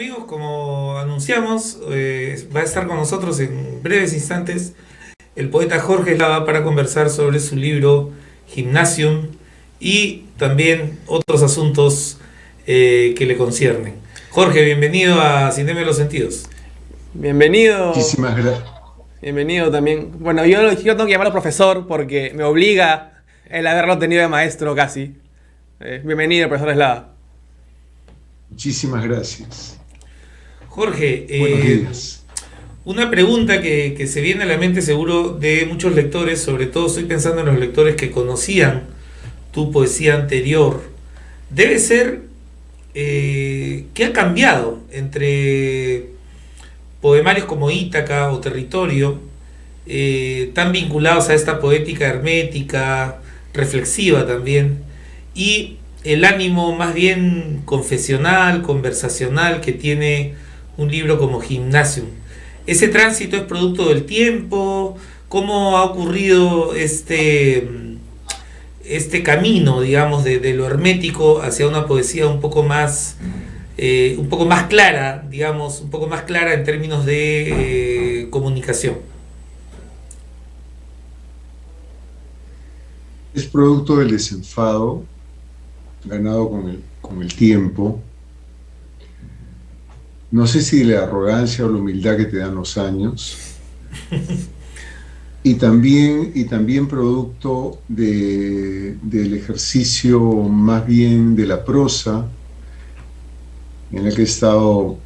amigos, como anunciamos, va a estar con nosotros en breves instantes el poeta Jorge Eslava para conversar sobre su libro Gymnasium y también otros asuntos que le conciernen. Jorge, bienvenido a Cinema de los Sentidos. Bienvenido, Muchísimas gracias. bienvenido también. Bueno, yo tengo que llamarlo profesor porque me obliga el haberlo tenido de maestro casi. Bienvenido, profesor Eslava. Muchísimas gracias. Jorge, Buenos días. una pregunta que se viene a la mente seguro de muchos lectores, sobre todo estoy pensando en los lectores que conocían tu poesía anterior, debe ser ¿qué ha cambiado entre poemarios como Ítaca o Territorio, tan vinculados a esta poética hermética, reflexiva también, y el ánimo más bien confesional, conversacional que tiene un libro como Gymnasium? ¿Ese tránsito es producto del tiempo? ¿Cómo ha ocurrido este camino, digamos, de lo hermético hacia una poesía un poco más clara, digamos, un poco más clara en términos de comunicación? Es producto del desenfado ganado con el tiempo. No sé si la arrogancia o la humildad que te dan los años. Y también producto del ejercicio más bien de la prosa en la que he estado,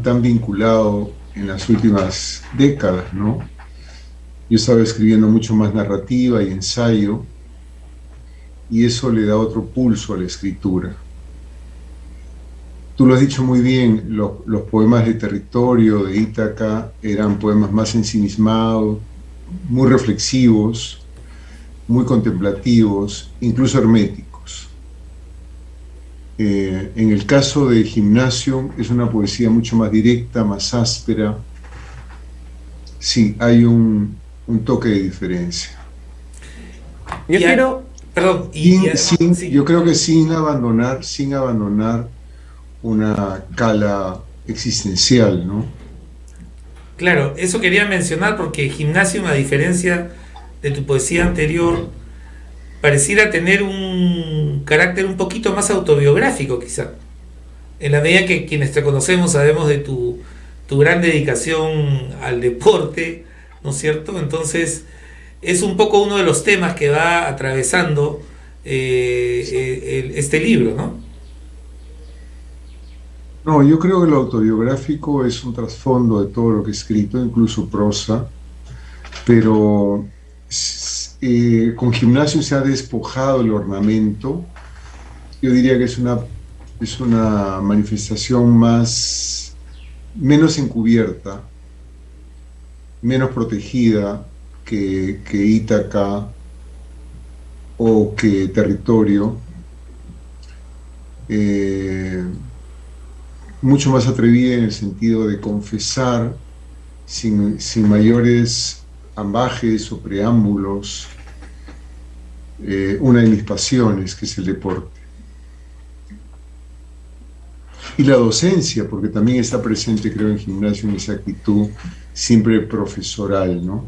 tan vinculado en las últimas décadas, ¿no? Yo estaba escribiendo mucho más narrativa y ensayo, y eso le da otro pulso a la escritura. Tú lo has dicho muy bien, los poemas de Territorio, de Ítaca, eran poemas más ensimismados, muy reflexivos, muy contemplativos, incluso herméticos. En el caso de Gymnasium es una poesía mucho más directa, más áspera. Sí, hay un toque de diferencia. Yo Y a- quiero, Perdón, Yo sí. creo que sin abandonar una cala existencial, ¿no? Claro, eso quería mencionar porque Gymnasium, a diferencia de tu poesía anterior, pareciera tener un carácter un poquito más autobiográfico, quizá. En la medida que quienes te conocemos sabemos de tu gran dedicación al deporte, ¿no es cierto? Entonces, es un poco uno de los temas que va atravesando este libro, ¿no? No, yo creo que lo autobiográfico es un trasfondo de todo lo que he escrito, incluso prosa, pero con Gimnasio se ha despojado el ornamento. Yo diría que es una manifestación menos encubierta, menos protegida que Ítaca o que Territorio, eh, mucho más atrevida en el sentido de confesar sin mayores ambajes o preámbulos una de mis pasiones, que es el deporte. Y la docencia, porque también está presente, creo, en Gimnasio en esa actitud siempre profesoral, ¿no?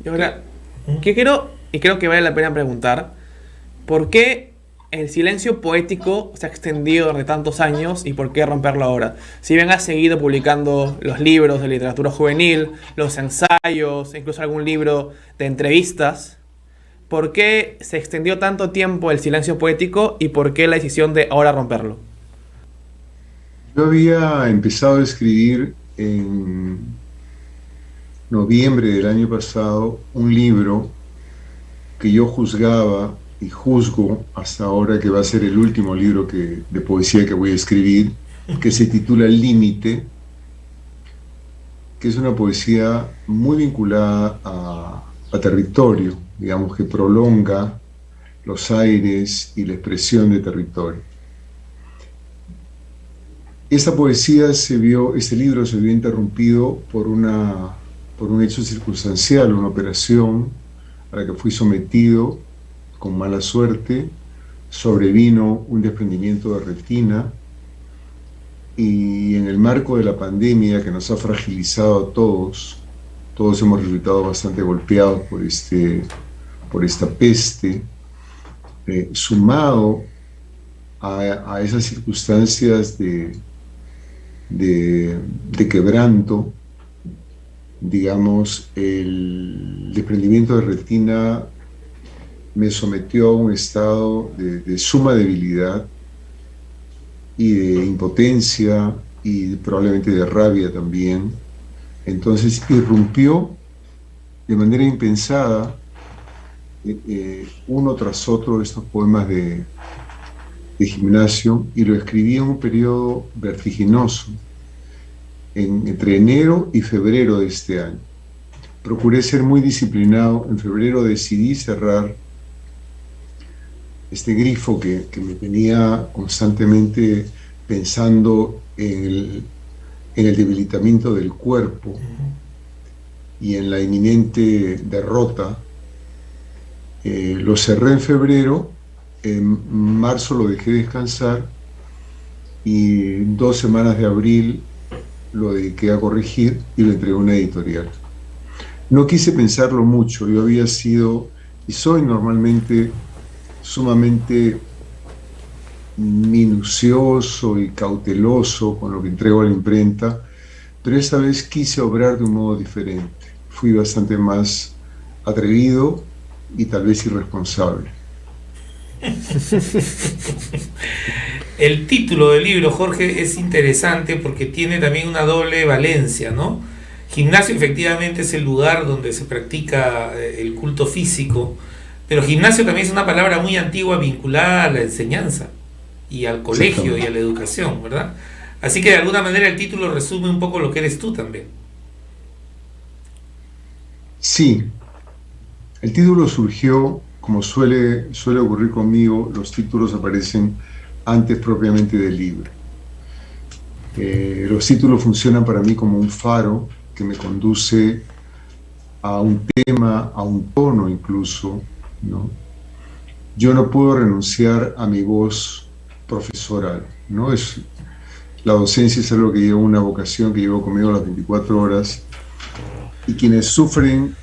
yo ahora, ¿qué quiero? Y creo que vale la pena preguntar, ¿por qué el silencio poético se ha extendido durante tantos años y por qué romperlo ahora? Si bien has seguido publicando los libros de literatura juvenil, los ensayos, incluso algún libro de entrevistas, ¿por qué se extendió tanto tiempo el silencio poético y por qué la decisión de ahora romperlo? Yo había empezado a escribir en noviembre del año pasado un libro que yo juzgaba y juzgo hasta ahora, que va a ser el último libro de poesía que voy a escribir, que se titula El Límite, que es una poesía muy vinculada a territorio, digamos, que prolonga los aires y la expresión de territorio. Este libro se vio interrumpido por un hecho circunstancial, una operación a la que fui sometido con mala suerte. Sobrevino un desprendimiento de retina y en el marco de la pandemia que nos ha fragilizado a todos, todos hemos resultado bastante golpeados por esta peste, sumado a esas circunstancias de quebranto, digamos, el desprendimiento de retina me sometió a un estado de suma debilidad y de impotencia y probablemente de rabia también. Entonces irrumpió de manera impensada uno tras otro estos poemas de gimnasio, y lo escribí en un periodo vertiginoso, entre enero y febrero de este año. Procuré ser muy disciplinado. En febrero decidí cerrar este grifo que me tenía constantemente pensando en el debilitamiento del cuerpo y en la inminente derrota. Lo cerré en febrero, en marzo lo dejé descansar y 2 semanas de abril lo dediqué a corregir y lo entregué a una editorial. No quise pensarlo mucho. Yo había sido y soy normalmente sumamente minucioso y cauteloso con lo que entrego a la imprenta, pero esta vez quise obrar de un modo diferente. Fui bastante más atrevido y tal vez irresponsable. El título del libro, Jorge, es interesante porque tiene también una doble valencia, ¿no? Gimnasio efectivamente es el lugar donde se practica el culto físico, pero gimnasio también es una palabra muy antigua vinculada a la enseñanza y al colegio y a la educación, ¿verdad? Así que de alguna manera el título resume un poco lo que eres tú también. Sí, el título surgió, como suele ocurrir conmigo, los títulos aparecen antes propiamente del libro. Los títulos funcionan para mí como un faro que me conduce a un tema, a un tono incluso, ¿no? Yo no puedo renunciar a mi voz profesoral, ¿no? La docencia es algo que lleva una vocación que llevo conmigo las 24 horas, y quienes sufren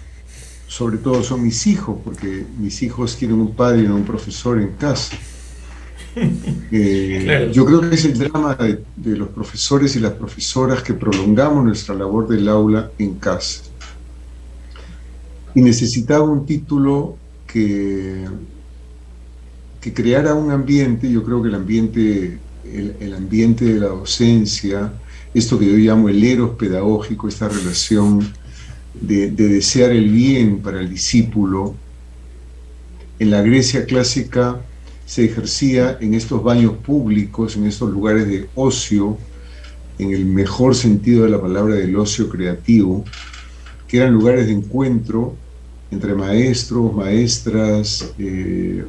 sobre todo son mis hijos, porque mis hijos quieren un padre y no un profesor en casa. Claro. Yo creo que es el drama de los profesores y las profesoras que prolongamos nuestra labor del aula en casa. Y necesitaba un título que creara un ambiente. Yo creo que el ambiente de la docencia, esto que yo llamo el eros pedagógico, esta relación de desear el bien para el discípulo, en la Grecia clásica se ejercía en estos baños públicos, en estos lugares de ocio, en el mejor sentido de la palabra del ocio creativo, que eran lugares de encuentro entre maestros, maestras,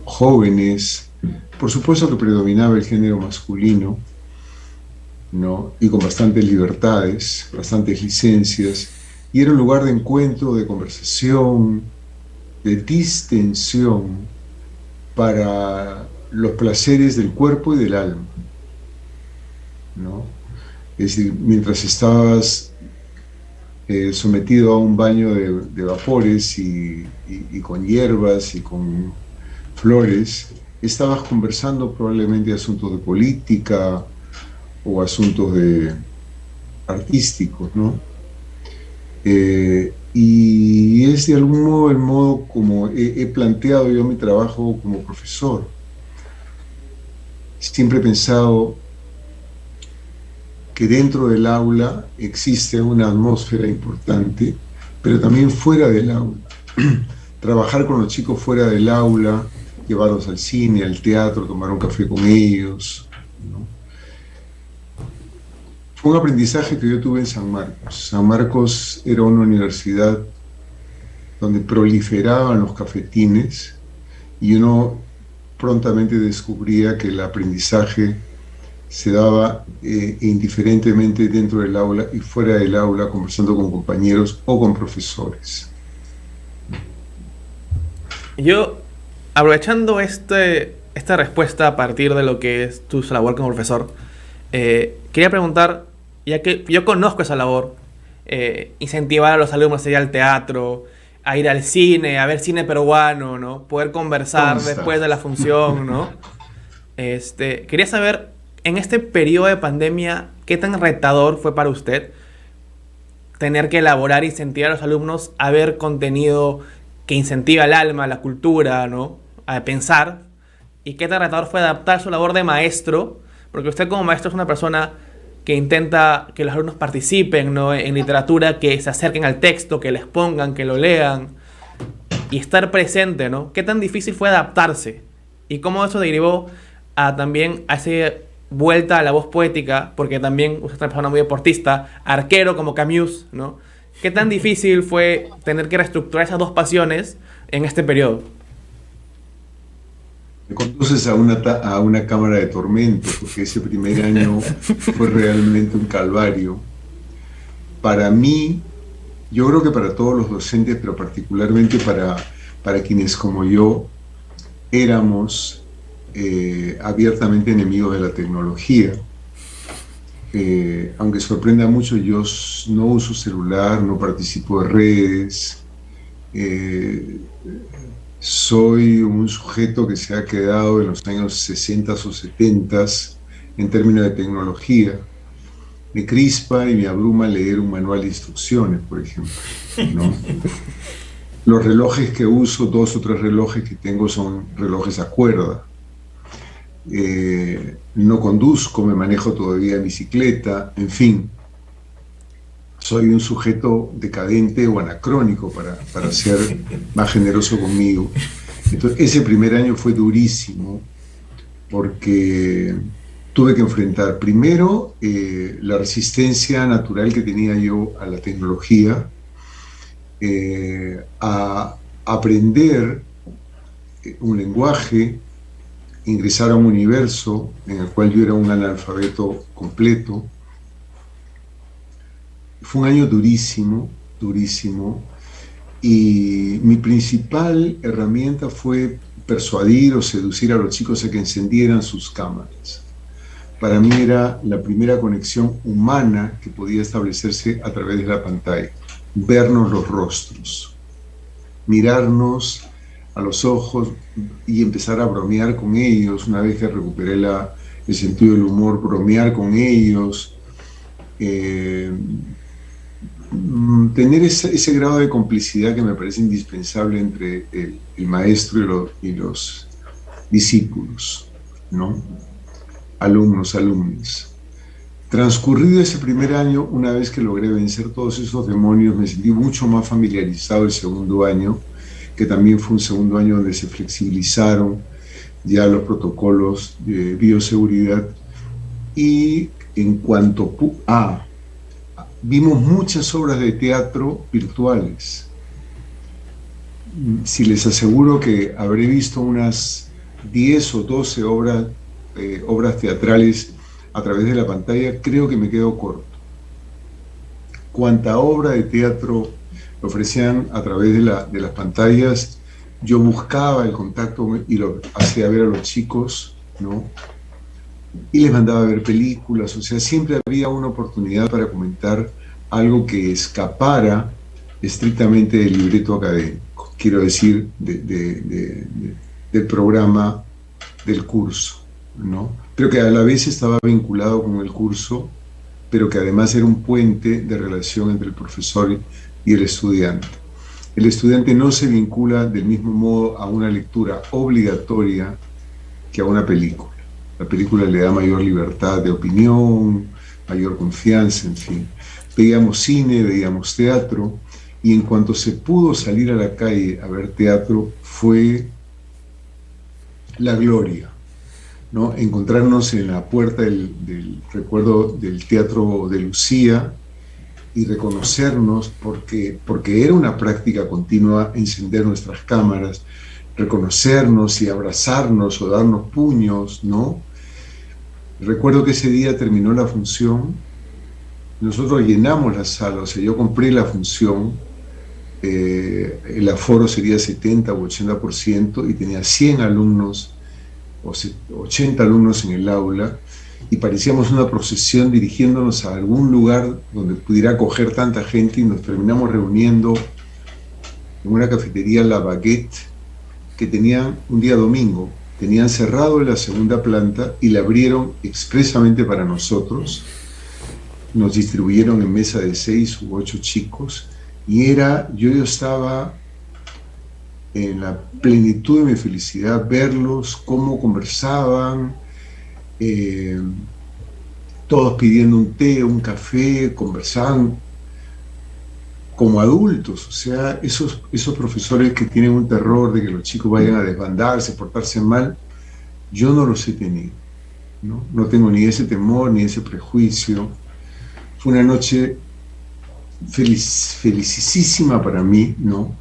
jóvenes. Por supuesto que predominaba el género masculino, ¿no? Y con bastantes libertades, bastantes licencias, y era un lugar de encuentro, de conversación, de distensión para los placeres del cuerpo y del alma, ¿no? Es decir, mientras estabas sometido a un baño de vapores y con hierbas y con flores, estabas conversando probablemente asuntos de política o asuntos artísticos, ¿no? Y es de algún modo el modo como he planteado yo mi trabajo como profesor. Siempre he pensado que dentro del aula existe una atmósfera importante, pero también fuera del aula. Trabajar con los chicos fuera del aula, llevarlos al cine, al teatro, tomar un café con ellos, ¿no? Fue un aprendizaje que yo tuve en San Marcos. San Marcos era una universidad donde proliferaban los cafetines y uno prontamente descubría que el aprendizaje se daba indiferentemente dentro del aula y fuera del aula, conversando con compañeros o con profesores. Yo, aprovechando esta respuesta a partir de lo que es tu labor como profesor, Quería preguntar, ya que yo conozco esa labor, incentivar a los alumnos a ir al teatro, a ir al cine, a ver cine peruano, ¿no? Poder conversar Consta. después de la función, ¿no? Quería saber, en este periodo de pandemia, ¿qué tan retador fue para usted tener que elaborar e incentivar a los alumnos a ver contenido que incentiva el alma, la cultura, ¿no? A pensar? ¿Y qué tan retador fue adaptar su labor de maestro? Porque usted como maestro es una persona que intenta que los alumnos participen, ¿no? En literatura, que se acerquen al texto, que les pongan, que lo lean y estar presente, ¿no? ¿Qué tan difícil fue adaptarse? Y cómo eso derivó también a esa vuelta a la voz poética, porque también usted es una persona muy deportista, arquero como Camus, ¿no? ¿Qué tan difícil fue tener que reestructurar esas dos pasiones en este periodo? Me conduces a una cámara de tormento, porque ese primer año fue realmente un calvario. Para mí, yo creo que para todos los docentes, pero particularmente para quienes como yo éramos abiertamente enemigos de la tecnología. Aunque sorprenda mucho, yo no uso celular, no participo de redes, soy un sujeto que se ha quedado en los años 60 o 70 en términos de tecnología. Me crispa y me abruma leer un manual de instrucciones, por ejemplo, ¿no? Los relojes que uso, 2 o 3 relojes que tengo son relojes a cuerda. No conduzco, me manejo todavía en bicicleta, en fin. Soy un sujeto decadente o anacrónico para ser más generoso conmigo. Entonces, ese primer año fue durísimo porque tuve que enfrentar primero la resistencia natural que tenía yo a la tecnología, a aprender un lenguaje, ingresar a un universo en el cual yo era un analfabeto completo. Fue un año durísimo, durísimo, y mi principal herramienta fue persuadir o seducir a los chicos a que encendieran sus cámaras. Para mí era la primera conexión humana que podía establecerse a través de la pantalla, vernos los rostros, mirarnos a los ojos y empezar a bromear con ellos. Una vez que recuperé el sentido del humor, bromear con ellos, tener ese grado de complicidad que me parece indispensable entre el maestro y los discípulos, ¿no? Alumnos, alumnas. Transcurrido ese primer año, una vez que logré vencer todos esos demonios, me sentí mucho más familiarizado el segundo año, que también fue un segundo año donde se flexibilizaron ya los protocolos de bioseguridad. Y en cuanto vimos muchas obras de teatro virtuales. Si les aseguro que habré visto unas 10 o 12 obras teatrales a través de la pantalla, creo que me quedo corto. Cuanta obra de teatro ofrecían a través de las pantallas, yo buscaba el contacto y lo hacía ver a los chicos, ¿no? Y les mandaba a ver películas, o sea, siempre había una oportunidad para comentar algo que escapara estrictamente del libreto académico, quiero decir, del programa del curso, ¿no? Pero que a la vez estaba vinculado con el curso, pero que además era un puente de relación entre el profesor y el estudiante. El estudiante no se vincula del mismo modo a una lectura obligatoria que a una película. La película le da mayor libertad de opinión, mayor confianza, en fin. Veíamos cine, veíamos teatro, y en cuanto se pudo salir a la calle a ver teatro, fue la gloria, ¿no? Encontrarnos en la puerta recuerdo del Teatro de Lucía y reconocernos, porque era una práctica continua encender nuestras cámaras, reconocernos y abrazarnos o darnos puños, ¿no? Recuerdo que ese día terminó la función, nosotros llenamos la sala, o sea, yo compré la función, el aforo sería 70 u 80% y tenía 100 alumnos o 80 alumnos en el aula, y parecíamos una procesión dirigiéndonos a algún lugar donde pudiera acoger tanta gente y nos terminamos reuniendo en una cafetería La Baguette que tenían un día domingo, tenían cerrado la segunda planta y la abrieron expresamente para nosotros. Nos distribuyeron en mesa de 6 u 8 chicos y yo estaba en la plenitud de mi felicidad, verlos, cómo conversaban, todos pidiendo un té, un café, conversaban como adultos. O sea, esos profesores que tienen un terror de que los chicos vayan a desbandarse, portarse mal, yo no los he tenido, ¿no? No tengo ni ese temor, ni ese prejuicio. Fue una noche felicísima para mí, ¿no?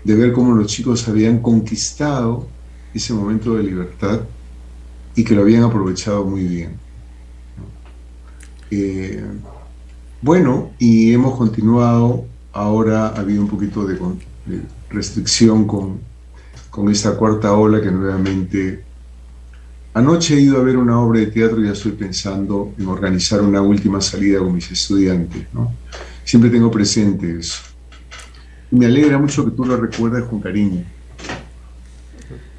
De ver cómo los chicos habían conquistado ese momento de libertad y que lo habían aprovechado muy bien, ¿no? Bueno, y hemos continuado. Ahora ha habido un poquito de restricción con esta cuarta ola que nuevamente... Anoche he ido a ver una obra de teatro y ya estoy pensando en organizar una última salida con mis estudiantes, ¿no? Siempre tengo presente eso. Me alegra mucho que tú lo recuerdes con cariño.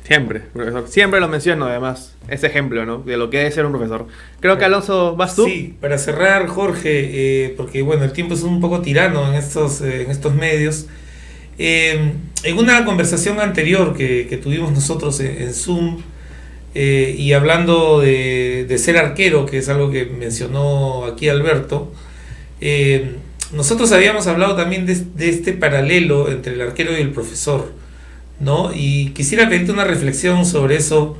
Siempre, profesor. Siempre lo menciono, además, ese ejemplo, ¿no? De lo que debe ser un profesor. Creo que, Alonso, ¿vas tú? Sí, para cerrar, Jorge, porque bueno, el tiempo es un poco tirano en estos medios. En una conversación anterior que tuvimos nosotros en Zoom, y hablando de ser arquero, que es algo que mencionó aquí Alberto, nosotros habíamos hablado también de este paralelo entre el arquero y el profesor, ¿no? Y quisiera pedirte una reflexión sobre eso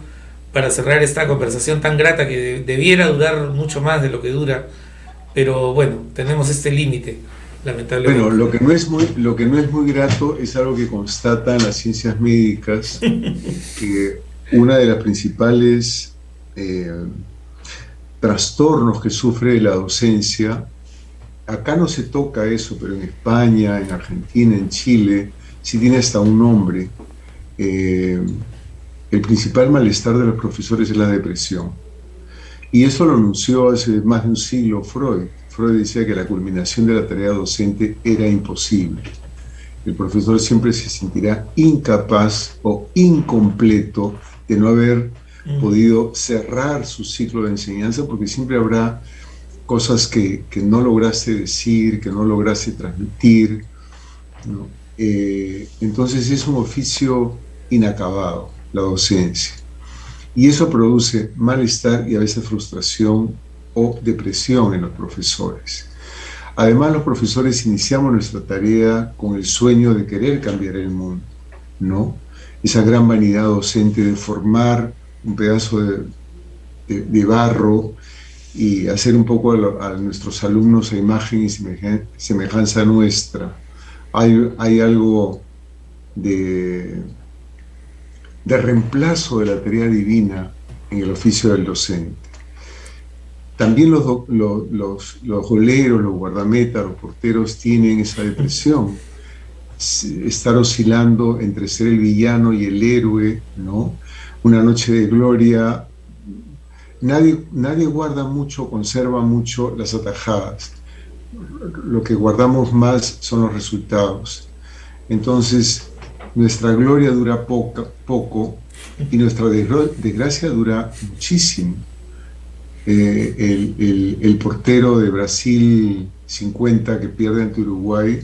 para cerrar esta conversación tan grata que debiera durar mucho más de lo que dura, pero bueno, tenemos este límite, lamentablemente. Bueno, lo que no es muy grato es algo que constatan las ciencias médicas, que una de las principales trastornos que sufre la docencia, acá no se toca eso, pero en España, en Argentina, en Chile, sí tiene hasta un nombre. El principal malestar de los profesores es la depresión. Y eso lo anunció hace más de un siglo Freud. Freud decía que la culminación de la tarea docente era imposible. El profesor siempre se sentirá incapaz o incompleto de no haber podido cerrar su ciclo de enseñanza, porque siempre habrá cosas que no lograste decir, que no lograste transmitir, ¿no? Entonces es un oficio inacabado, la docencia. Y eso produce malestar y a veces frustración o depresión en los profesores. Además, los profesores iniciamos nuestra tarea con el sueño de querer cambiar el mundo, ¿no? Esa gran vanidad docente de formar un pedazo de barro y hacer un poco a nuestros alumnos a imagen y semejanza nuestra. Hay algo de reemplazo de la tarea divina en el oficio del docente. También los goleros, los guardametas, los porteros tienen esa depresión, estar oscilando entre ser el villano y el héroe, ¿no? Una noche de gloria. Nadie guarda mucho, conserva mucho las atajadas. Lo que guardamos más son los resultados. Entonces, nuestra gloria dura poco y nuestra desgracia dura muchísimo. El portero de Brasil 50 que pierde ante Uruguay,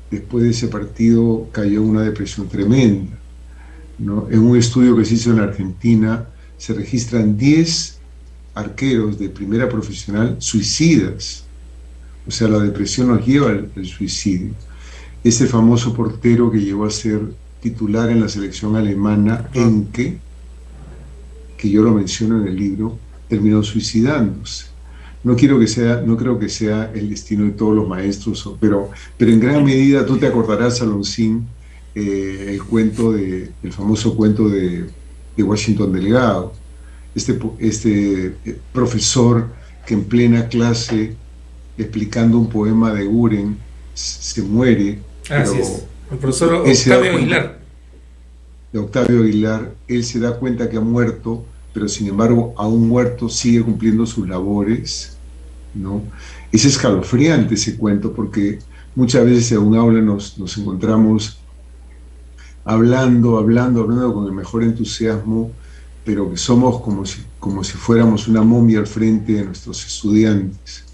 después de ese partido cayó en una depresión tremenda, ¿no? En un estudio que se hizo en Argentina se registran 10 arqueros de primera profesional suicidas. O sea, la depresión nos lleva al suicidio. Ese famoso portero que llegó a ser titular en la selección alemana, Enke, que yo lo menciono en el libro, terminó suicidándose. No creo que sea el destino de todos los maestros, pero en gran medida tú te acordarás, Alonsín, el famoso cuento de Washington Delgado, este profesor que en plena clase, explicando un poema de Guren, se muere. Así es, el profesor Octavio Aguilar. De Octavio Aguilar, él se da cuenta que ha muerto pero sin embargo aún muerto sigue cumpliendo sus labores, ¿no? Es escalofriante ese cuento porque muchas veces en un aula nos encontramos hablando con el mejor entusiasmo, pero que somos como si fuéramos una momia al frente de nuestros estudiantes.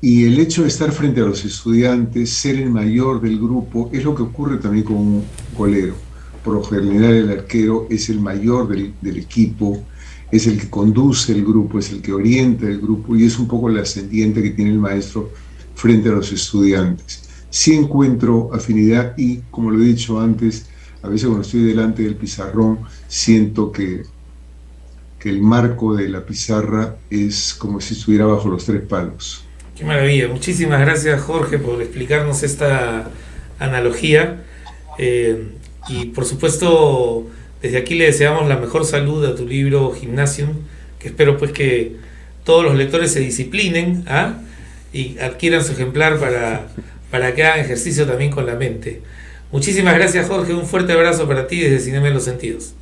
Y el hecho de estar frente a los estudiantes, ser el mayor del grupo, es lo que ocurre también con un golero. Por lo general el arquero es el mayor del equipo, es el que conduce el grupo, es el que orienta el grupo y es un poco el ascendiente que tiene el maestro frente a los estudiantes. Sí encuentro afinidad y, como lo he dicho antes, a veces cuando estoy delante del pizarrón siento que el marco de la pizarra es como si estuviera bajo los tres palos. Qué maravilla. Muchísimas gracias, Jorge, por explicarnos esta analogía. Y por supuesto, desde aquí le deseamos la mejor salud a tu libro Gymnasium, que espero pues que todos los lectores se disciplinen, ¿ah? Y adquieran su ejemplar para que hagan ejercicio también con la mente. Muchísimas gracias, Jorge. Un fuerte abrazo para ti desde Cinema en los Sentidos.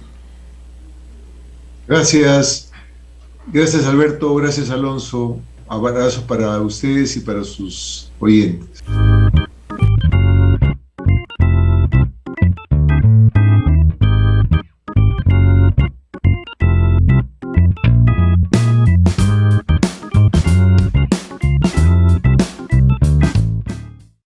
Gracias, gracias Alberto, gracias Alonso. Abrazos para ustedes y para sus oyentes.